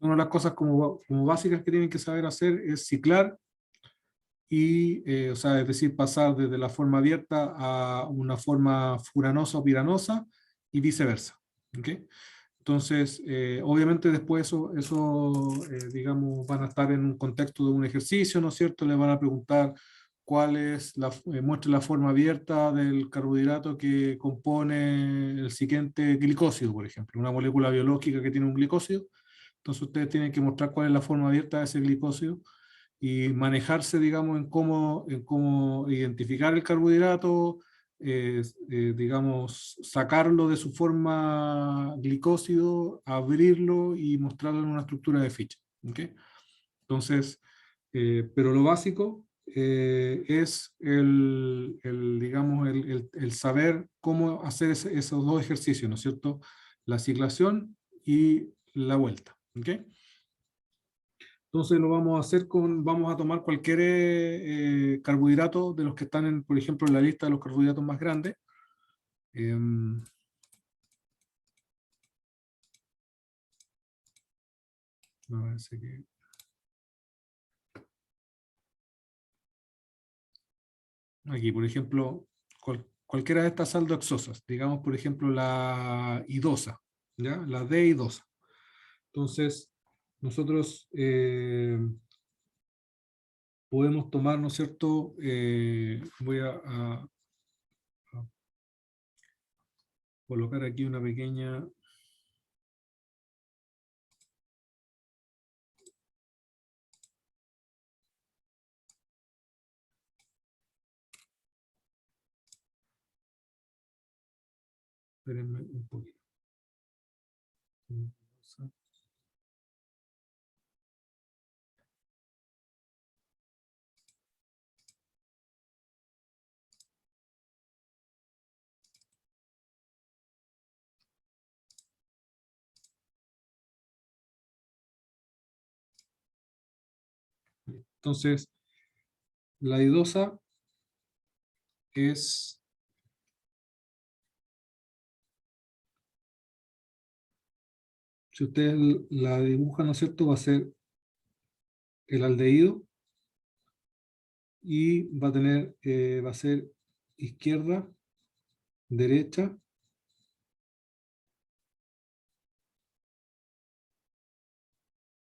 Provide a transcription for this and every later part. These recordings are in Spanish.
Una de las cosas como básicas que tienen que saber hacer es ciclar y, o sea, es decir, pasar desde la forma abierta a una forma furanosa o piranosa y viceversa. ¿Okay? Entonces, obviamente después digamos, van a estar en un contexto de un ejercicio, ¿no es cierto? Le van a preguntar cuál es muestre la forma abierta del carbohidrato que compone el siguiente glicósido, por ejemplo, una molécula biológica que tiene un glicósido. Entonces ustedes tienen que mostrar cuál es la forma abierta de ese glicósido y manejarse, digamos, en cómo identificar el carbohidrato, digamos, sacarlo de su forma glicósido, abrirlo y mostrarlo en una estructura de ficha. ¿Okay? Entonces, pero lo básico es digamos, el saber cómo hacer esos dos ejercicios, ¿no es cierto? La ciclación y la vuelta. ¿Okay? Entonces lo vamos a hacer vamos a tomar cualquier carbohidrato de los que están, por ejemplo, en la lista de los carbohidratos más grandes. Aquí, por ejemplo, cualquiera de estas aldoxosas, digamos, por ejemplo, la idosa, ¿ya? La D-idosa. Entonces, nosotros podemos tomar, ¿no es cierto? Voy a colocar aquí una pequeña... Espérenme un poquito. Entonces, la idosa es... Si ustedes la dibujan, ¿no es cierto? Va a ser el aldehído y va a ser izquierda, derecha,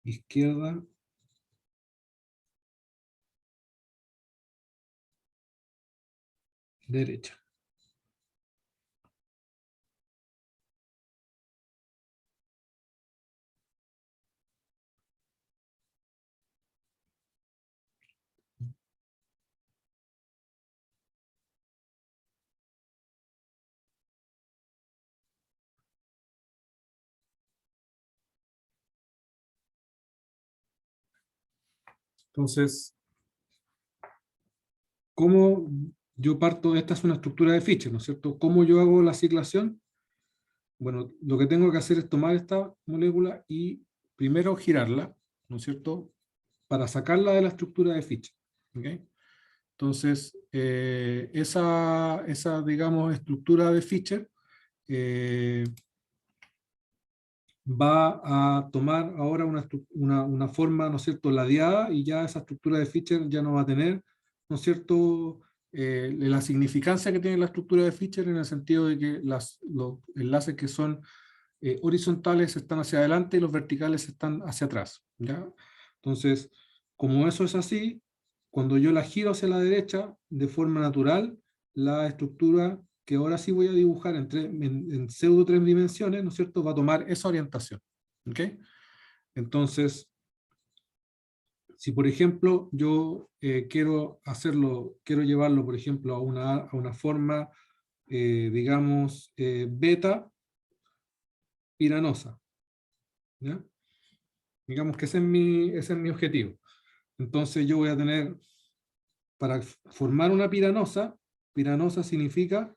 izquierda, derecha. Entonces, ¿cómo yo parto? Esta es una estructura de fichas, ¿no es cierto? ¿Cómo yo hago la ciclación? Bueno, lo que tengo que hacer es tomar esta molécula y primero girarla, ¿no es cierto? Para sacarla de la estructura de ficha. ¿Okay? Entonces, digamos, estructura de Fischer va a tomar ahora una forma, ¿no es cierto?, ladeada, y ya esa estructura de Fischer ya no va a tener, ¿no es cierto?, la significancia que tiene la estructura de Fischer, en el sentido de que los enlaces que son horizontales están hacia adelante y los verticales están hacia atrás. ¿Ya? Entonces, como eso es así, cuando yo la giro hacia la derecha, de forma natural, la estructura que ahora sí voy a dibujar en pseudo 3 dimensiones, ¿no es cierto?, va a tomar esa orientación. ¿Ok? Entonces, si por ejemplo yo quiero llevarlo, por ejemplo, a una forma, digamos, beta piranosa, ¿ya? Digamos que ese es mi objetivo. Entonces yo voy a tener, para formar una piranosa, piranosa significa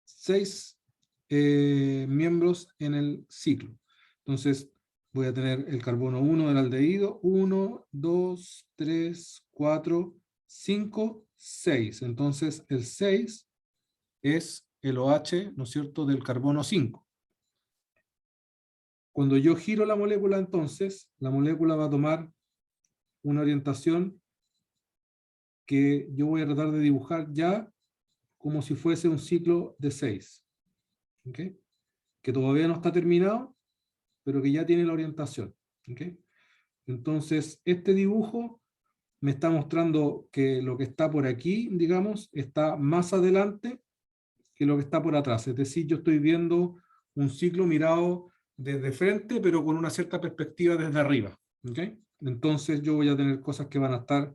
6 miembros en el ciclo. Entonces voy a tener el carbono 1 del aldehído, 1, 2, 3, 4, 5, 6. Entonces el 6 es el OH, ¿no es cierto?, del carbono 5. Cuando yo giro la molécula, entonces, la molécula va a tomar una orientación que yo voy a tratar de dibujar ya como si fuese un ciclo de 6. ¿Ok? Que todavía no está terminado, pero que ya tiene la orientación. ¿Ok? Entonces, este dibujo me está mostrando que lo que está por aquí, digamos, está más adelante que lo que está por atrás. Es decir, yo estoy viendo un ciclo mirado desde frente, pero con una cierta perspectiva desde arriba. ¿Ok? Entonces yo voy a tener cosas que van a estar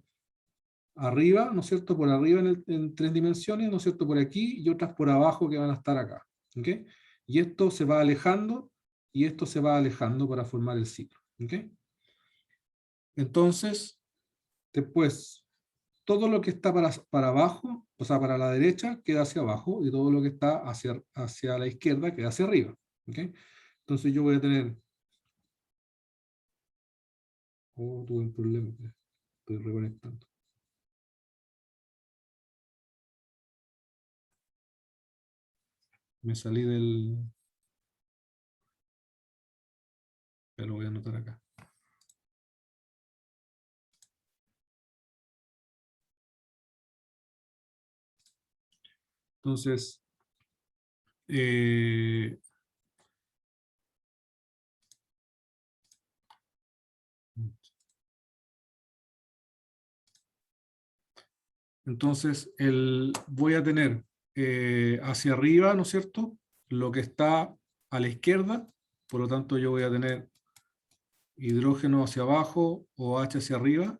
arriba, ¿no es cierto? Por arriba en 3 dimensiones, ¿no es cierto? Por aquí, y otras por abajo que van a estar acá. ¿Ok? Y esto se va alejando, y esto se va alejando para formar el ciclo. ¿Ok? Entonces, después, todo lo que está para abajo, o sea, para la derecha, queda hacia abajo, y todo lo que está hacia la izquierda queda hacia arriba. ¿Ok? Entonces yo voy a tener... Oh, tuve un problema. Estoy reconectando. Me salí del... Ya lo voy a anotar acá. Entonces, voy a tener hacia arriba, ¿no es cierto? Lo que está a la izquierda, por lo tanto yo voy a tener hidrógeno hacia abajo, OH hacia arriba.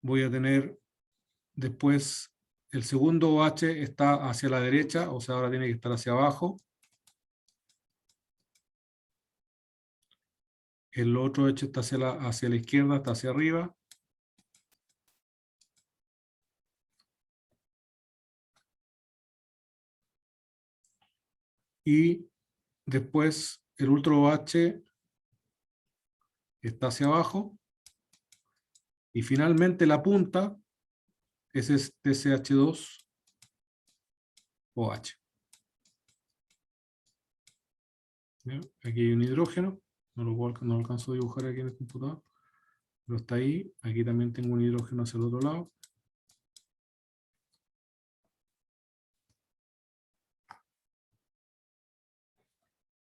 Voy a tener después el segundo OH está hacia la derecha, o sea, ahora tiene que estar hacia abajo. El otro OH está hacia la izquierda, está hacia arriba. Y después el otro OH está hacia abajo. Y finalmente la punta es este CH2OH. ¿Ya? Aquí hay un hidrógeno, no lo alcanzo a dibujar aquí en el computador, pero está ahí. Aquí también tengo un hidrógeno hacia el otro lado.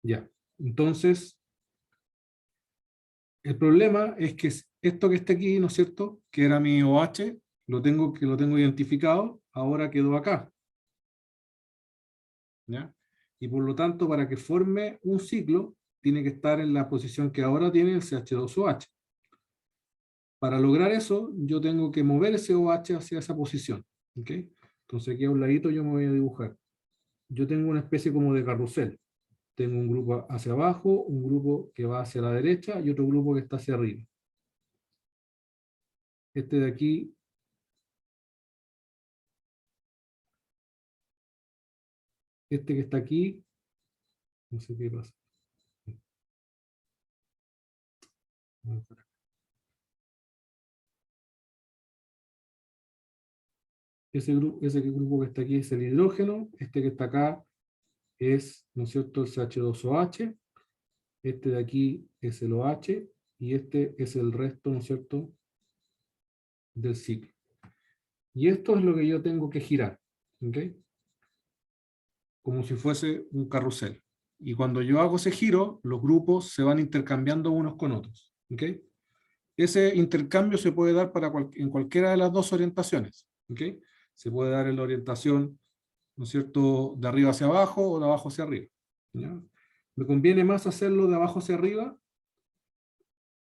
Ya, entonces, el problema es que esto que está aquí, ¿no es cierto? Que era mi OH, lo tengo identificado, ahora quedó acá. ¿Ya? Y por lo tanto, para que forme un ciclo, tiene que estar en la posición que ahora tiene el CH2OH. Para lograr eso, yo tengo que mover ese OH hacia esa posición. ¿Ok? Entonces aquí a un ladito yo me voy a dibujar. Yo tengo una especie como de carrusel. Tengo un grupo hacia abajo, un grupo que va hacia la derecha y otro grupo que está hacia arriba. Este de aquí, este que está aquí, no sé qué pasa. Ese grupo que está aquí es el hidrógeno, este que está acá es, ¿no es cierto?, el CH2OH, este de aquí es el OH, y este es el resto, ¿no es cierto?, del ciclo. Y esto es lo que yo tengo que girar, ¿ok? Como si fuese un carrusel. Y cuando yo hago ese giro, los grupos se van intercambiando unos con otros, ¿ok? Ese intercambio se puede dar en cualquiera de las dos orientaciones, ¿ok? Se puede dar en la orientación, ¿no es cierto?, de arriba hacia abajo o de abajo hacia arriba, ¿ya? Me conviene más hacerlo de abajo hacia arriba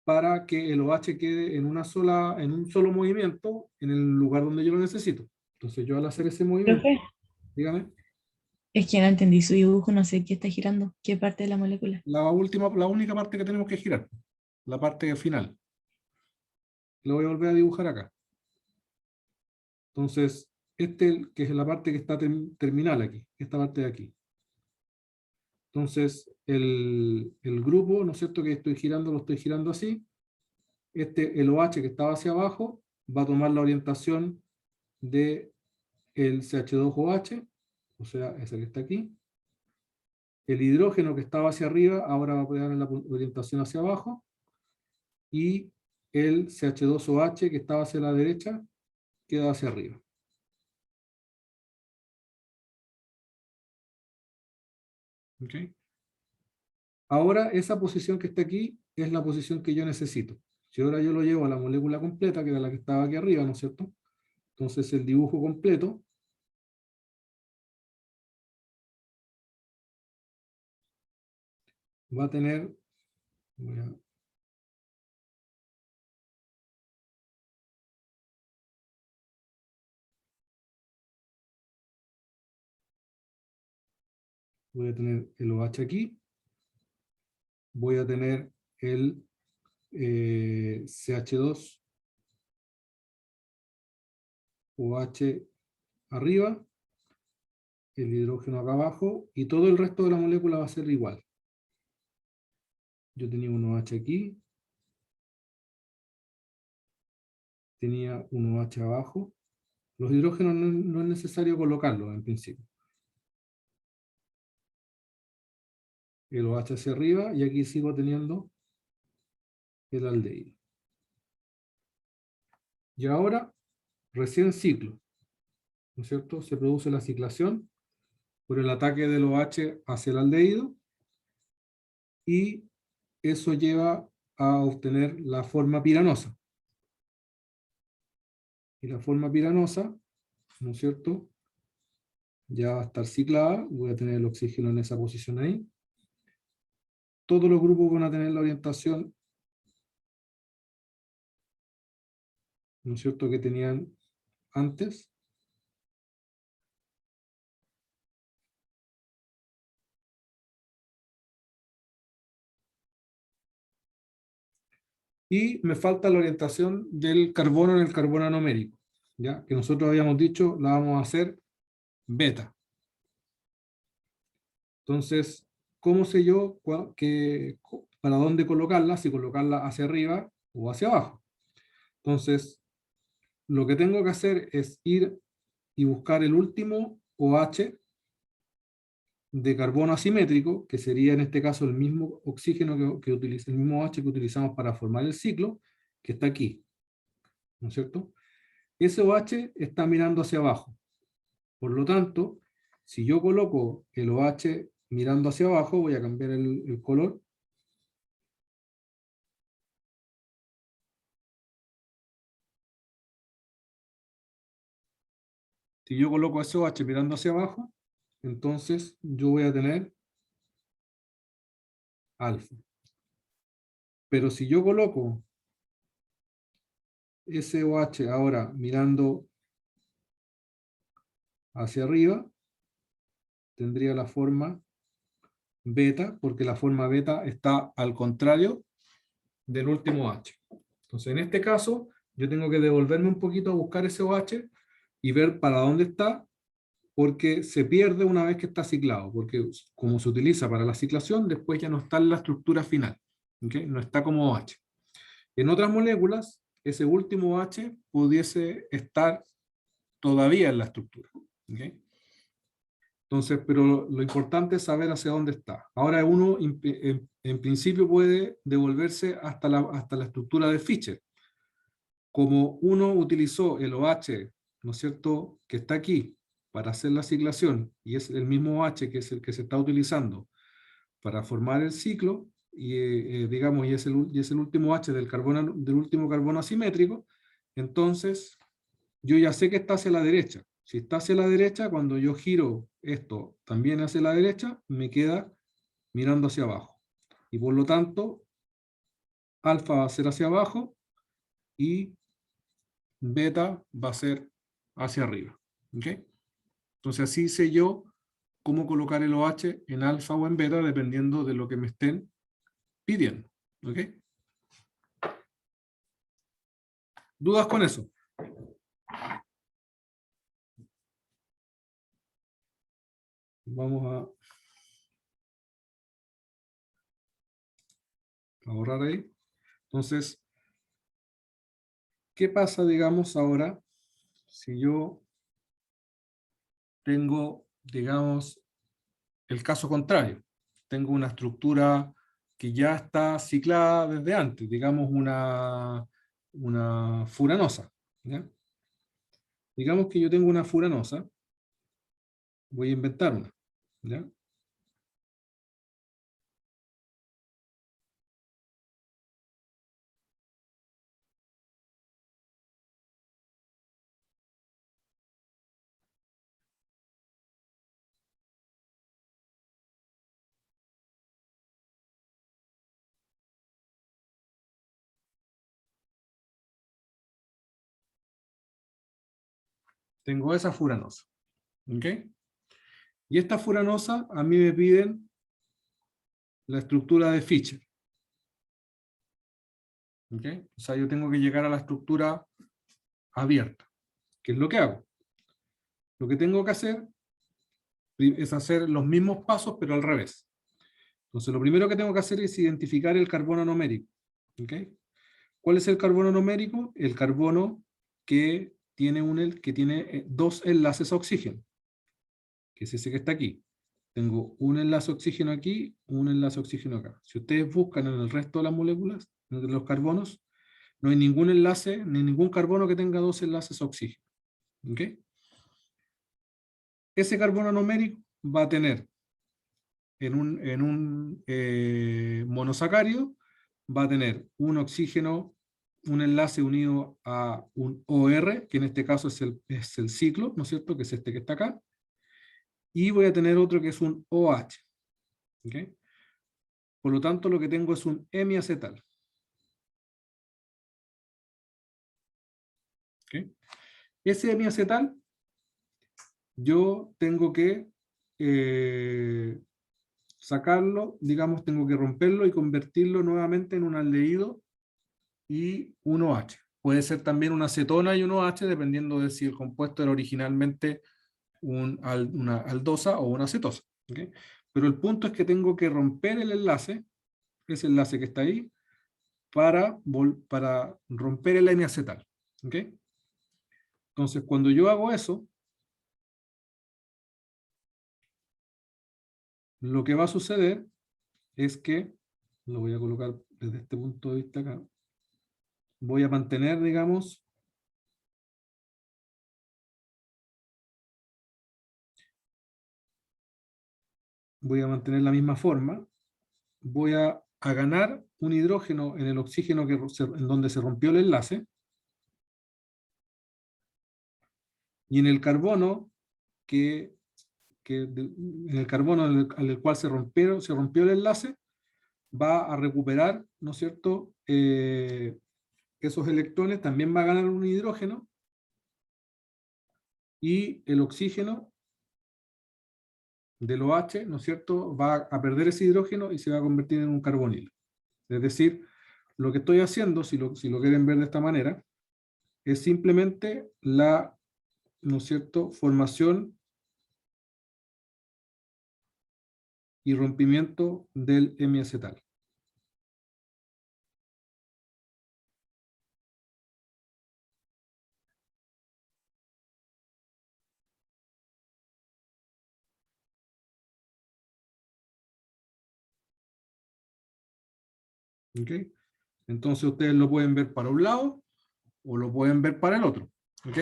para que el OH quede en un solo movimiento en el lugar donde yo lo necesito. Entonces yo al hacer ese movimiento, Profe, dígame, es que no entendí su dibujo, no sé qué está girando, qué parte de la molécula. la única parte que tenemos que girar, la parte final. Lo voy a volver a dibujar acá. Entonces, que es la parte que está terminal aquí, esta parte de aquí. Entonces, el grupo, ¿no es cierto?, que estoy girando, lo estoy girando así. El OH que estaba hacia abajo va a tomar la orientación de el CH2OH, o sea, ese que está aquí. El hidrógeno que estaba hacia arriba ahora va a poder dar la orientación hacia abajo. Y el CH2OH que estaba hacia la derecha queda hacia arriba. ¿Okay? Ahora esa posición que está aquí es la posición que yo necesito. Si ahora yo lo llevo a la molécula completa, que era la que estaba aquí arriba, ¿no es cierto? Entonces el dibujo completo va a tener, voy a tener el OH aquí, voy a tener el CH2 OH arriba, el hidrógeno acá abajo, y todo el resto de la molécula va a ser igual. Yo tenía un OH aquí, tenía un OH abajo. Los hidrógenos no es necesario colocarlos en principio. El OH hacia arriba, y aquí sigo teniendo el aldehído. Y ahora, recién ciclo, ¿no es cierto? Se produce la ciclación por el ataque del OH hacia el aldehído, y eso lleva a obtener la forma piranosa. Y la forma piranosa, ¿no es cierto?, ya va a estar ciclada, voy a tener el oxígeno en esa posición ahí. Todos los grupos van a tener la orientación, ¿no es cierto?, que tenían antes. Y me falta la orientación del carbono en el carbono anomérico, ¿ya? Que nosotros habíamos dicho la vamos a hacer beta. Entonces, ¿cómo sé yo para dónde colocarla? Si colocarla hacia arriba o hacia abajo. Entonces, lo que tengo que hacer es ir y buscar el último OH de carbono asimétrico, que sería en este caso el mismo oxígeno que utiliza, el mismo OH que utilizamos para formar el ciclo, que está aquí, ¿no es cierto? Ese OH está mirando hacia abajo. Por lo tanto, si yo coloco el OH mirando hacia abajo, voy a cambiar el color. Si yo coloco ese OH mirando hacia abajo, entonces yo voy a tener alfa. Pero si yo coloco ese OH ahora mirando hacia arriba, tendría la forma beta, porque la forma beta está al contrario del último OH. Entonces, en este caso, yo tengo que devolverme un poquito a buscar ese OH y ver para dónde está, porque se pierde una vez que está ciclado, porque como se utiliza para la ciclación, después ya no está en la estructura final, ¿okay? No está como OH. En otras moléculas, ese último OH pudiese estar todavía en la estructura, ¿okay? Entonces, pero lo importante es saber hacia dónde está. Ahora uno en principio puede devolverse hasta la estructura de Fischer. Como uno utilizó el OH, ¿no es cierto?, que está aquí para hacer la ciclación, y es el mismo OH que es el que se está utilizando para formar el ciclo, y digamos, y es el último OH del último carbono asimétrico, entonces yo ya sé que está hacia la derecha. Si está hacia la derecha, cuando yo giro esto también hacia la derecha, me queda mirando hacia abajo. Y por lo tanto, alfa va a ser hacia abajo y beta va a ser hacia arriba. ¿Okay? Entonces así sé yo cómo colocar el OH en alfa o en beta dependiendo de lo que me estén pidiendo. ¿Okay? ¿Dudas con eso? Vamos a ahorrar ahí. Entonces, ¿qué pasa, digamos, ahora si yo tengo, digamos, el caso contrario? Tengo una estructura que ya está ciclada desde antes, digamos una furanosa, ¿ya? Digamos que yo tengo una furanosa, voy a inventar una, ¿ya? Tengo esa furanosa, ¿ok? Y esta furanosa a mí me piden la estructura de Fischer, ¿ok? O sea, yo tengo que llegar a la estructura abierta. ¿Qué es lo que hago? Lo que tengo que hacer es hacer los mismos pasos, pero al revés. Entonces, lo primero que tengo que hacer es identificar el carbono numérico, ¿ok? ¿Cuál es el carbono numérico? El carbono que tiene dos enlaces a oxígeno, que es ese que está aquí. Tengo un enlace oxígeno aquí, un enlace oxígeno acá. Si ustedes buscan en el resto de las moléculas, de los carbonos, no hay ningún enlace, ni ningún carbono que tenga dos enlaces a oxígeno. ¿Ok? Ese carbono numérico va a tener en un monosacárido, va a tener un oxígeno, un enlace unido a un OR, que en este caso es el ciclo, ¿no es cierto? Que es este que está acá. Y voy a tener otro que es un OH. ¿Ok? Por lo tanto, lo que tengo es un hemiacetal. ¿Ok? Ese hemiacetal, yo tengo que sacarlo, digamos, tengo que romperlo y convertirlo nuevamente en un aldehído y un OH. Puede ser también una acetona y un OH, dependiendo de si el compuesto era originalmente una aldosa o una cetosa. ¿Okay? Pero el punto es que tengo que romper el enlace, ese enlace que está ahí, para romper el N-acetal. ¿Okay? Entonces, cuando yo hago eso, lo que va a suceder es que, lo voy a colocar desde este punto de vista acá, voy a mantener, digamos, voy a mantener la misma forma, voy a ganar un hidrógeno en el oxígeno en donde se rompió el enlace, y en el carbono en el carbono al cual se rompió el enlace, va a recuperar, ¿no es cierto?, esos electrones, también va a ganar un hidrógeno, y el oxígeno del OH, ¿no es cierto?, va a perder ese hidrógeno y se va a convertir en un carbonilo. Es decir, lo que estoy haciendo, si lo quieren ver de esta manera, es simplemente ¿no es cierto?, formación y rompimiento del hemiacetal. ¿Ok? Entonces ustedes lo pueden ver para un lado o lo pueden ver para el otro. ¿Ok?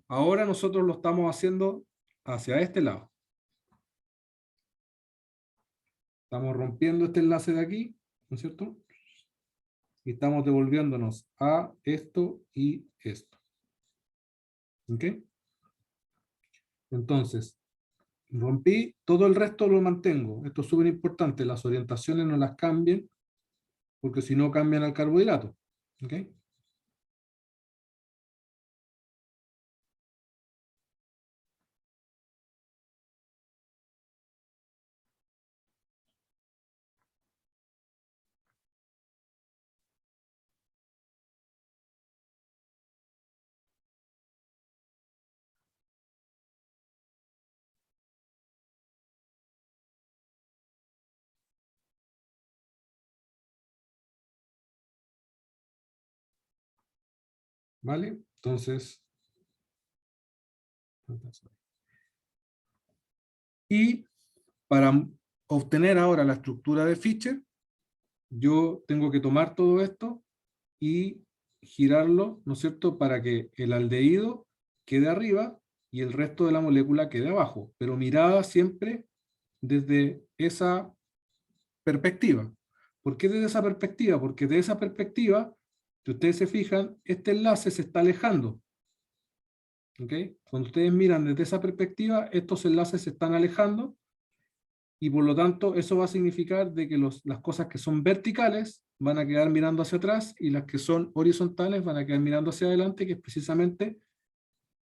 Ahora nosotros lo estamos haciendo hacia este lado. Estamos rompiendo este enlace de aquí, ¿no es cierto? Y estamos devolviéndonos a esto y esto. ¿Ok? Entonces, rompí, todo el resto lo mantengo. Esto es súper importante, las orientaciones no las cambien, porque si no cambian al carbohidrato. ¿Ok? ¿vale? Entonces, y para obtener ahora la estructura de Fischer, yo tengo que tomar todo esto y girarlo, ¿no es cierto?, para que el aldehído quede arriba y el resto de la molécula quede abajo, pero mirada siempre desde esa perspectiva. ¿Por qué desde esa perspectiva? Porque de esa perspectiva, si ustedes se fijan, este enlace se está alejando. ¿Ok? Cuando ustedes miran desde esa perspectiva, estos enlaces se están alejando y por lo tanto eso va a significar de que las cosas que son verticales van a quedar mirando hacia atrás y las que son horizontales van a quedar mirando hacia adelante, que es precisamente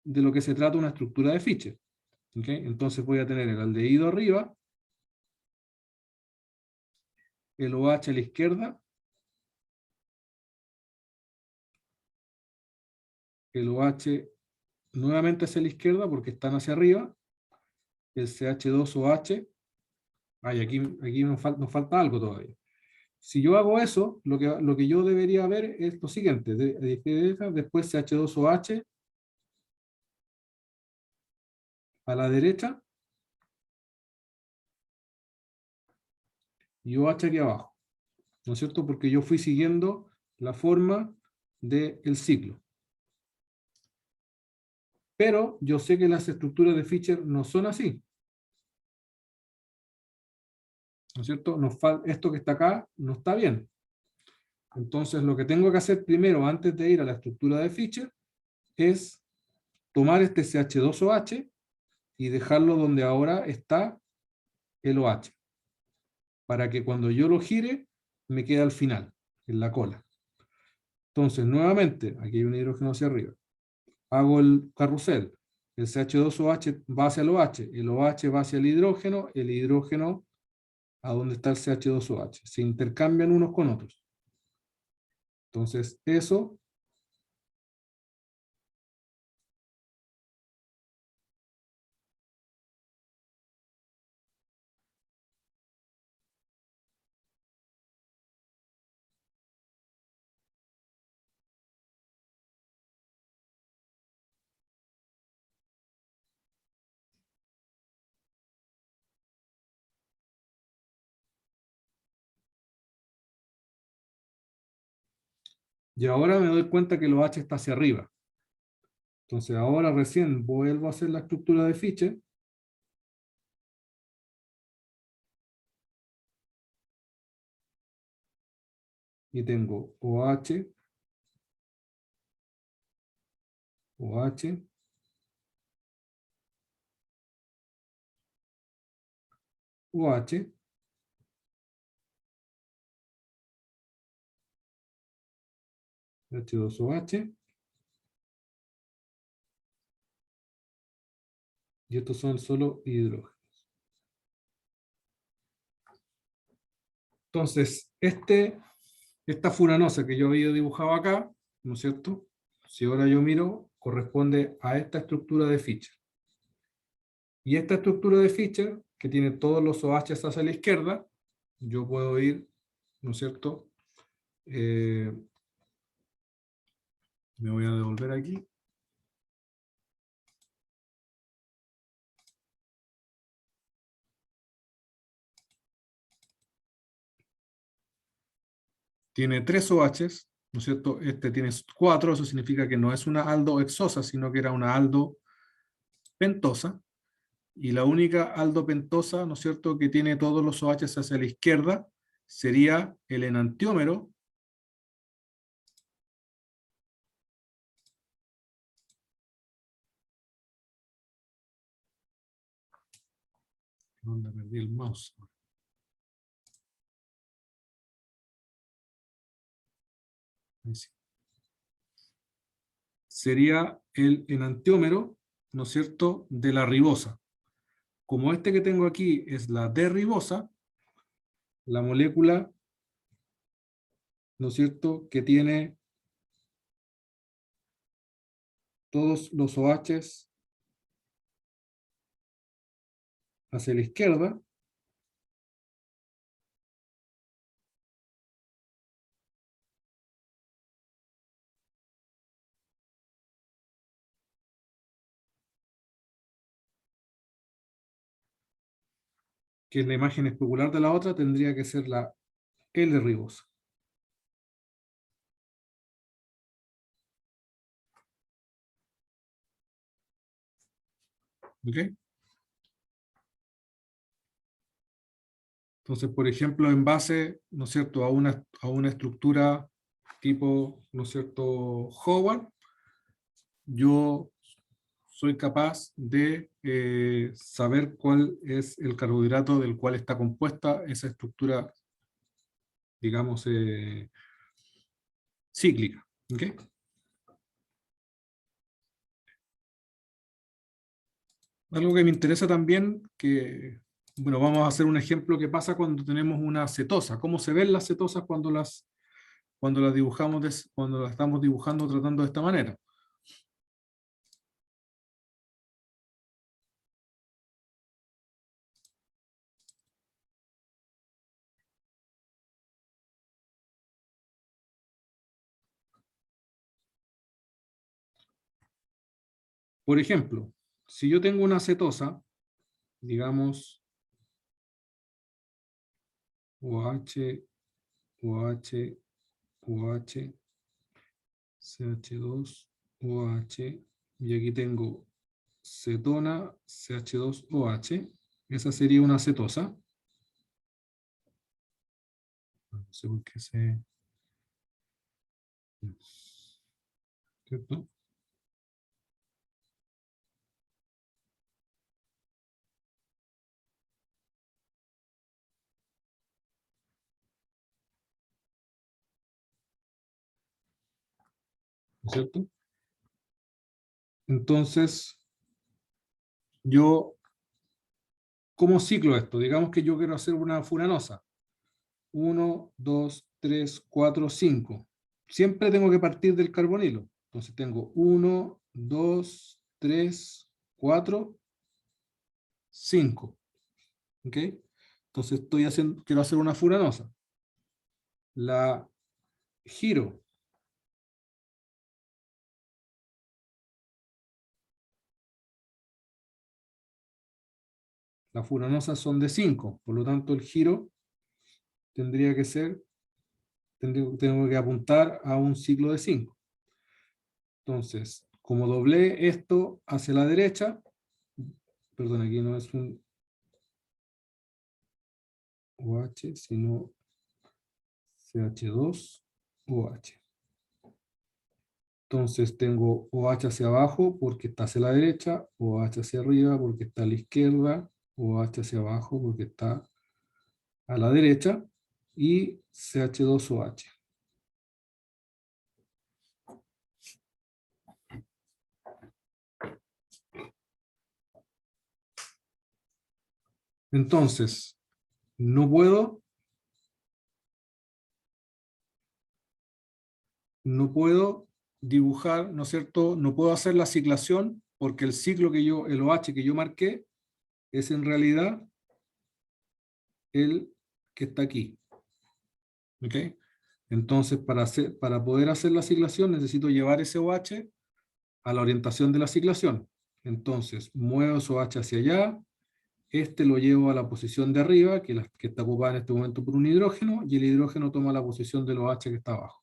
de lo que se trata una estructura de Fischer. ¿Ok? Entonces voy a tener el aldehído arriba, el OH a la izquierda, el OH nuevamente hacia la izquierda porque están hacia arriba, el CH2OH, aquí nos falta algo todavía. Si yo hago eso, lo que yo debería ver es lo siguiente, después CH2OH a la derecha y OH aquí abajo, ¿no es cierto? Porque yo fui siguiendo la forma del ciclo. Pero yo sé que las estructuras de Fischer no son así, ¿no es cierto? Esto que está acá no está bien. Entonces lo que tengo que hacer primero, antes de ir a la estructura de Fischer, es tomar este CH2OH y dejarlo donde ahora está el OH, para que cuando yo lo gire, me quede al final, en la cola. Entonces, nuevamente, aquí hay un hidrógeno hacia arriba. Hago el carrusel. El CH2OH va hacia el OH va hacia el hidrógeno a donde está el CH2OH. Se intercambian unos con otros. Entonces, eso y ahora me doy cuenta que el OH está hacia arriba. Entonces ahora recién vuelvo a hacer la estructura de Fischer. Y tengo OH, OH, OH, H2OH, y estos son solo hidrógenos. Entonces, esta furanosa que yo había dibujado acá, ¿no es cierto? Si ahora yo miro, corresponde a esta estructura de Fischer. Y esta estructura de Fischer, que tiene todos los OHs hacia la izquierda, yo puedo ir, ¿no es cierto? Me voy a devolver aquí. Tiene 3 OHs, ¿no es cierto? Este tiene 4, eso significa que no es una aldo hexosa, sino que era una aldo pentosa. Y la única aldo pentosa, ¿no es cierto?, que tiene todos los OHs hacia la izquierda, sería el enantiómero, ¿dónde perdí el mouse? Ahí sí. Sería el enantiómero, ¿no es cierto?, de la ribosa. Como este que tengo aquí es la D-ribosa, la molécula, ¿no es cierto?, que tiene todos los OHs hacia la izquierda, que es la imagen especular de la otra, tendría que ser la L ribosa. ¿Ok? Entonces, por ejemplo, en base, ¿no es cierto?, a una estructura tipo, ¿no es cierto?, Howard, yo soy capaz de saber cuál es el carbohidrato del cual está compuesta esa estructura, digamos, cíclica. ¿Ok? Algo que me interesa también, que, bueno, vamos a hacer un ejemplo que pasa cuando tenemos una cetosa. ¿Cómo se ven las cetosas cuando las dibujamos, cuando las estamos dibujando tratando de esta manera? Por ejemplo, si yo tengo una cetosa, digamos OH, OH, OH, CH2, OH, y aquí tengo cetona, CH2OH, esa sería una cetosa. No sé por qué ¿cierto? ¿No es cierto? Entonces, yo, ¿cómo ciclo esto? Digamos que yo quiero hacer una furanosa. 1, 2, 3, 4, 5. Siempre tengo que partir del carbonilo. Entonces tengo 1, 2, 3, 4, 5. ¿Ok? Entonces quiero hacer una furanosa. La giro. Las furanosas son de 5. Por lo tanto, el giro tendría que ser, tengo que apuntar a un ciclo de 5. Entonces, como doblé esto hacia la derecha, perdón, aquí no es un OH, sino CH2OH. Entonces tengo OH hacia abajo porque está hacia la derecha, OH hacia arriba porque está a la izquierda, OH hacia abajo porque está a la derecha, y CH2OH. Entonces, no puedo dibujar, ¿no es cierto? No puedo hacer la ciclación porque el ciclo el OH que yo marqué es en realidad el que está aquí. ¿Ok? Entonces, para poder hacer la ciclación necesito llevar ese OH a la orientación de la ciclación. Entonces, muevo su OH hacia allá, este lo llevo a la posición de arriba, que está ocupada en este momento por un hidrógeno, y el hidrógeno toma la posición del OH que está abajo.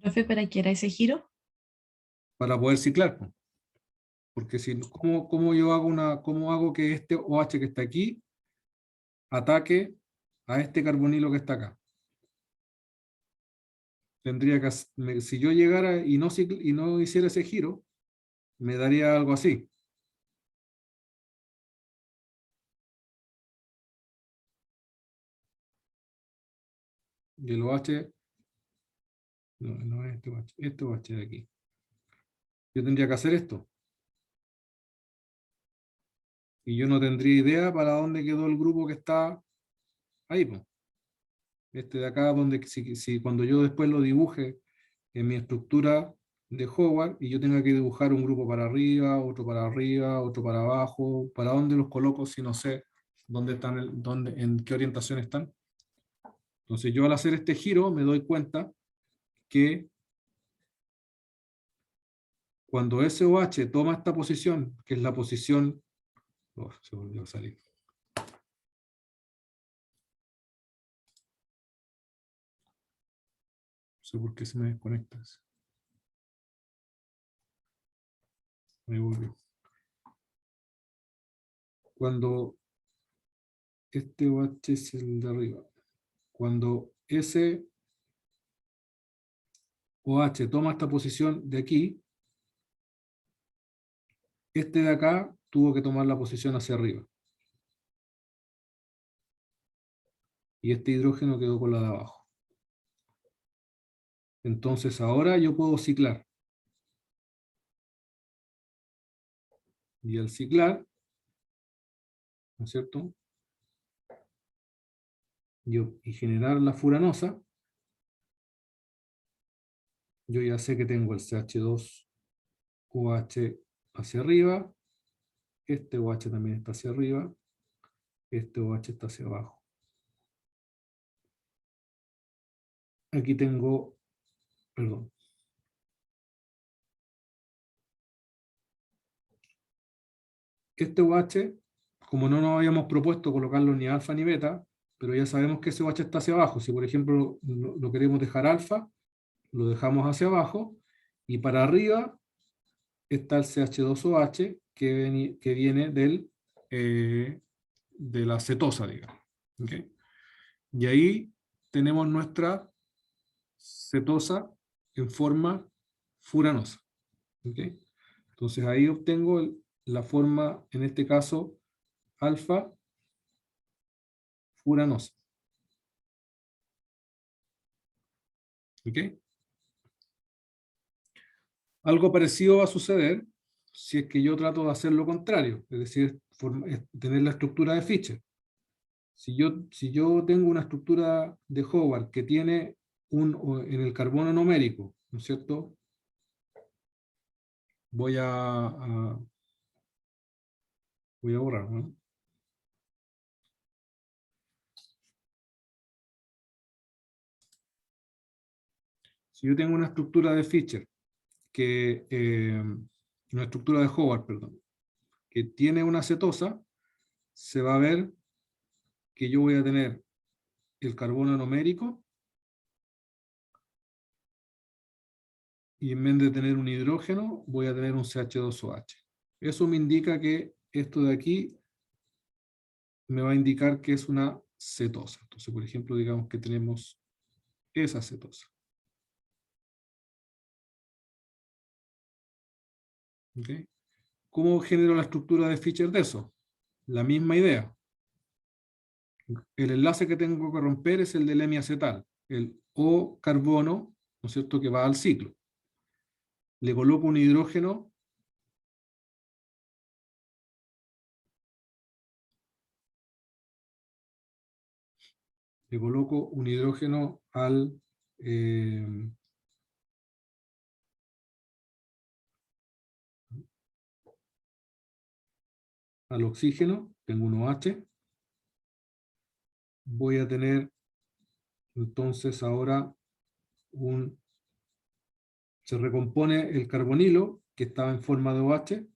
Profe, ¿para qué era ese giro? Para poder ciclar, pues. Porque si, ¿cómo hago que este OH que está aquí ataque a este carbonilo que está acá? Si yo llegara y no hiciera ese giro, me daría algo así. Y el OH, no es este OH de aquí. Yo tendría que hacer esto. Y yo no tendría idea para dónde quedó el grupo que está ahí, pues. Este de acá, donde si cuando yo después lo dibuje en mi estructura de Howard y yo tenga que dibujar un grupo para arriba, otro para abajo, ¿para dónde los coloco si no sé ¿Dónde están en qué orientación están? Entonces yo al hacer este giro me doy cuenta que cuando SOH toma esta posición, que es la posición... Oh, se volvió a salir. No sé por qué se me desconecta. Me volvió. Cuando este OH es el de arriba, cuando ese OH toma esta posición de aquí, este de acá tuvo que tomar la posición hacia arriba. Y este hidrógeno quedó con la de abajo. Entonces ahora yo puedo ciclar. Y al ciclar, ¿no es cierto? Y generar la furanosa, yo ya sé que tengo el CH2OH hacia arriba, este OH también está hacia arriba, este OH está hacia abajo. Aquí tengo, perdón, este OH, como no nos habíamos propuesto colocarlo ni alfa ni beta, pero ya sabemos que ese OH está hacia abajo. Si por ejemplo lo queremos dejar alfa, lo dejamos hacia abajo, y para arriba está el CH2OH que viene de la cetosa, digamos. ¿Okay? Y ahí tenemos nuestra cetosa en forma furanosa. ¿Okay? Entonces ahí obtengo la forma, en este caso, alfa furanosa. ¿Okay? Algo parecido va a suceder si es que yo trato de hacer lo contrario, es decir, tener la estructura de Fischer. Si yo tengo una estructura de Howard que tiene en el carbono numérico, ¿no es cierto? Voy a borrar, ¿no? Si yo tengo una estructura de Fischer, una estructura de Howard, perdón, que tiene una cetosa, se va a ver que yo voy a tener el carbono numérico, y en vez de tener un hidrógeno, voy a tener un CH2OH. Eso me indica que esto de aquí me va a indicar que es una cetosa. Entonces, por ejemplo, digamos que tenemos esa cetosa. ¿Okay? ¿Cómo genero la estructura de Fischer de eso? La misma idea. El enlace que tengo que romper es el del hemiacetal, el O carbono, ¿no es cierto?, que va al ciclo. Le coloco un hidrógeno al oxígeno, tengo un OH, voy a tener entonces ahora se recompone el carbonilo que estaba en forma de OH,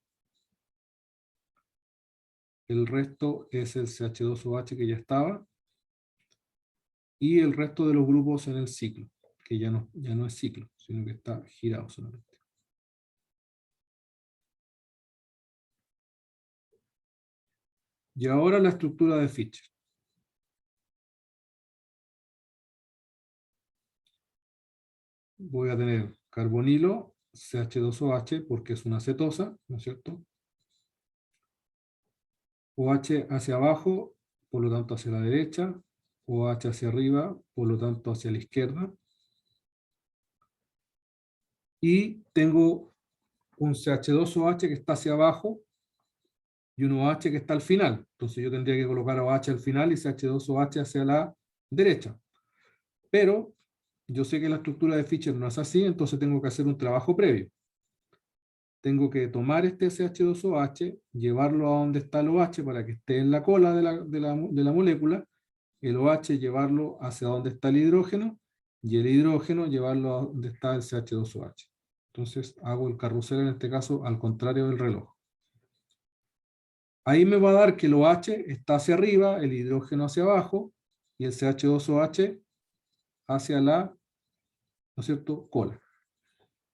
el resto es el CH2OH que ya estaba, y el resto de los grupos en el ciclo, que ya no es ciclo, sino que está girado solamente. Y ahora la estructura de Fischer. Voy a tener carbonilo, CH2OH, porque es una cetosa, ¿no es cierto? OH hacia abajo, por lo tanto hacia la derecha, OH hacia arriba, por lo tanto hacia la izquierda. Y tengo un CH2OH que está hacia abajo y un OH que está al final. Entonces yo tendría que colocar OH al final y CH2OH hacia la derecha. Pero yo sé que la estructura de Fischer no es así, entonces tengo que hacer un trabajo previo. tengo que tomar este SH2OH, llevarlo a donde está el OH para que esté en la cola de la molécula, el OH llevarlo hacia donde está el hidrógeno, y el hidrógeno llevarlo a donde está el CH2OH. Entonces hago el carrusel en este caso al contrario del reloj. Ahí me va a dar que el OH está hacia arriba, el hidrógeno hacia abajo, y el CH2OH hacia la, ¿no es cierto?, cola.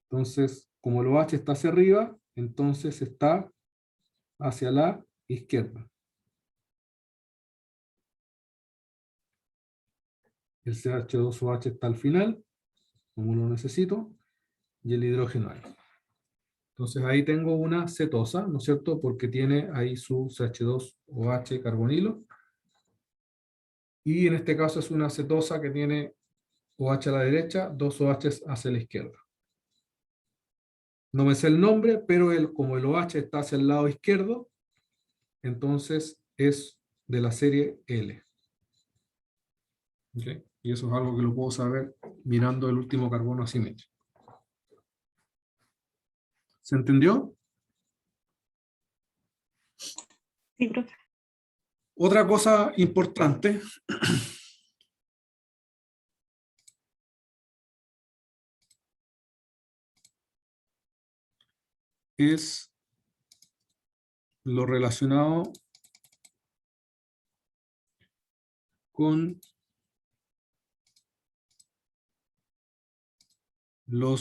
Entonces, como el OH está hacia arriba, entonces está hacia la izquierda. El CH2OH está al final, como lo necesito, y el hidrógeno ahí. Entonces ahí tengo una cetosa, ¿no es cierto?, porque tiene ahí su CH2OH carbonilo. Y en este caso es una cetosa que tiene OH a la derecha, dos OH hacia la izquierda. No me sé el nombre, pero como el OH está hacia el lado izquierdo, entonces es de la serie L. ¿Okay? Y eso es algo que lo puedo saber mirando el último carbono asimétrico. ¿Se entendió? Sí, profe. Otra cosa importante es lo relacionado con lo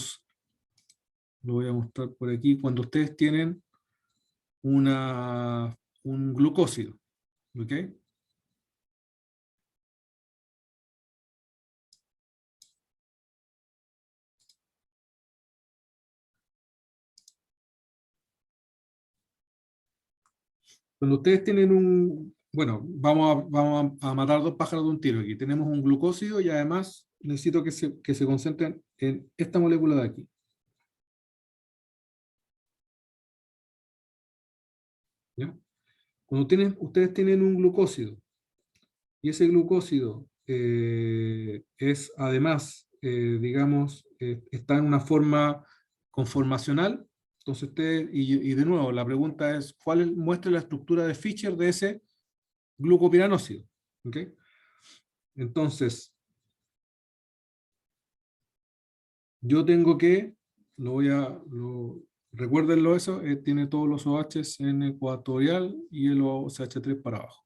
voy a mostrar por aquí, cuando ustedes tienen un glucósido, ¿ok? Cuando ustedes tienen bueno, vamos a matar dos pájaros de un tiro aquí. Tenemos un glucósido y además necesito que se concentren en esta molécula de aquí. ¿Ya? Cuando ustedes tienen un glucósido y ese glucósido es además, digamos, está en una forma conformacional, entonces y de nuevo, la pregunta es, muestra la estructura de Fischer de ese glucopiranósido? ¿Ok? Entonces, yo tengo que, recuérdenlo eso, tiene todos los OHs en ecuatorial y el OCH3 para abajo.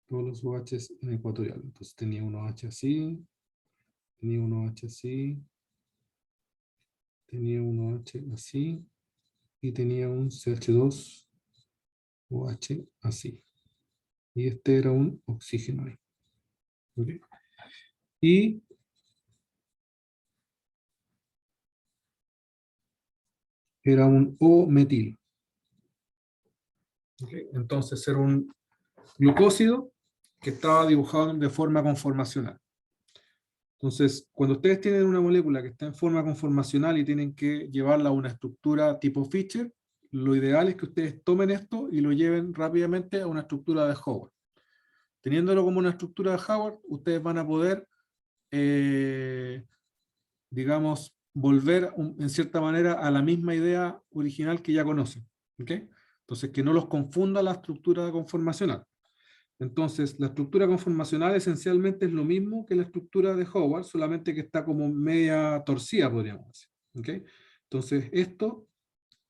Todos los OHs en ecuatorial. Entonces tenía un OH así, tenía un OH así, tenía un OH así, y tenía un CH2 OH así. Y este era un oxígeno ahí. ¿Okay? Y era un O-metil. ¿Okay? Entonces era un glucósido que estaba dibujado de forma conformacional. Entonces, cuando ustedes tienen una molécula que está en forma conformacional y tienen que llevarla a una estructura tipo Fischer, lo ideal es que ustedes tomen esto y lo lleven rápidamente a una estructura de Howard. Teniéndolo como una estructura de Howard, ustedes van a poder, digamos, volver en cierta manera a la misma idea original que ya conocen. ¿Okay? Entonces, que no los confunda la estructura conformacional. Entonces, la estructura conformacional esencialmente es lo mismo que la estructura de Howard, solamente que está como media torcida, podríamos decir. ¿Okay? Entonces, esto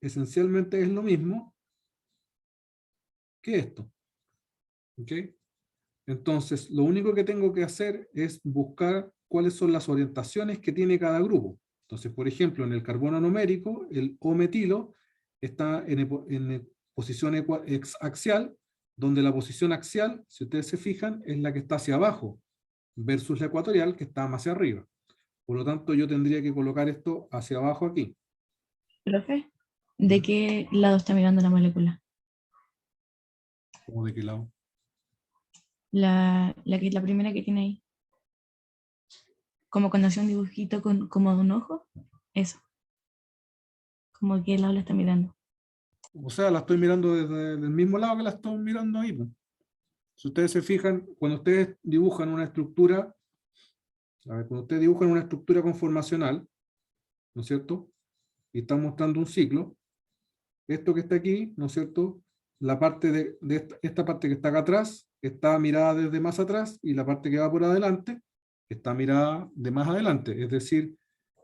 esencialmente es lo mismo que esto. ¿Okay? Entonces, lo único que tengo que hacer es buscar cuáles son las orientaciones que tiene cada grupo. Entonces, por ejemplo, en el carbono anomérico, el O-metilo está posición axial, donde la posición axial, si ustedes se fijan, es la que está hacia abajo, versus la ecuatorial, que está más hacia arriba. Por lo tanto, yo tendría que colocar esto hacia abajo aquí. Profe, ¿de qué lado está mirando la molécula? ¿Cómo de qué lado? La primera que tiene ahí. Como cuando hace un dibujito como de un ojo. Eso. Como que lado la está mirando. O sea, la estoy mirando desde el mismo lado que la estoy mirando ahí, pues. Si ustedes se fijan, cuando ustedes dibujan una estructura, a ver, cuando ustedes dibujan una estructura conformacional, ¿no es cierto? Y están mostrando un ciclo, esto que está aquí, ¿no es cierto? La parte de esta parte que está acá atrás, está mirada desde más atrás, y la parte que va por adelante, está mirada de más adelante. Es decir,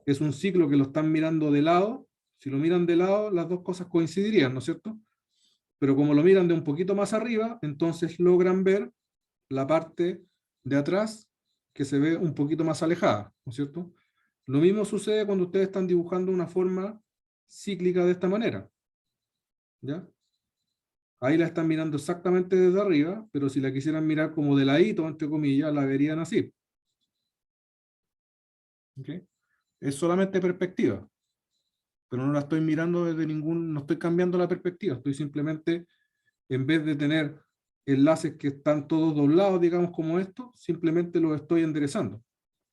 es un ciclo que lo están mirando de lado. Si lo miran de lado, las dos cosas coincidirían, ¿no es cierto? Pero como lo miran de un poquito más arriba, entonces logran ver la parte de atrás que se ve un poquito más alejada, ¿no es cierto? Lo mismo sucede cuando ustedes están dibujando una forma cíclica de esta manera, ¿ya? Ahí la están mirando exactamente desde arriba, pero si la quisieran mirar como de ladito, entre comillas, la verían así. ¿Okay? Es solamente perspectiva, pero no la estoy mirando desde no estoy cambiando la perspectiva, estoy simplemente, en vez de tener enlaces que están todos doblados, digamos como esto, simplemente los estoy enderezando,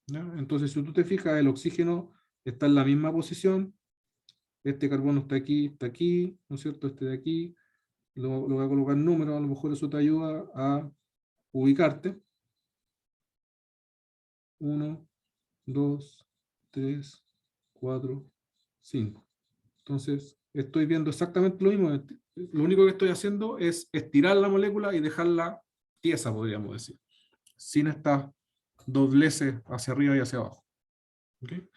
¿ya? Entonces, si tú te fijas, el oxígeno está en la misma posición, este carbono está aquí, ¿no es cierto? Este de aquí, lo voy a colocar en números, a lo mejor eso te ayuda a ubicarte. 1, 2, 3, 4, 5. Entonces, estoy viendo exactamente lo mismo. Lo único que estoy haciendo es estirar la molécula y dejarla tiesa, podríamos decir, sin estas dobleces hacia arriba y hacia abajo. ¿Okay?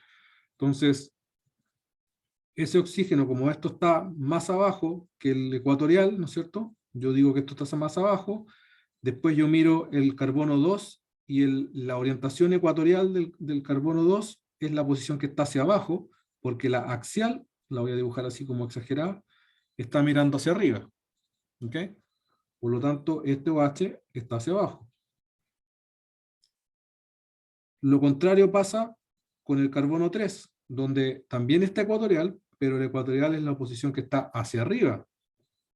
Entonces, ese oxígeno, como esto está más abajo que el ecuatorial, ¿no es cierto? Yo digo que esto está más abajo, después yo miro el carbono 2 y la orientación ecuatorial del carbono 2 es la posición que está hacia abajo, porque la axial, la voy a dibujar así como exagerada, está mirando hacia arriba. ¿Ok? Por lo tanto, este OH está hacia abajo. Lo contrario pasa con el carbono 3, donde también está ecuatorial, pero el ecuatorial es la posición que está hacia arriba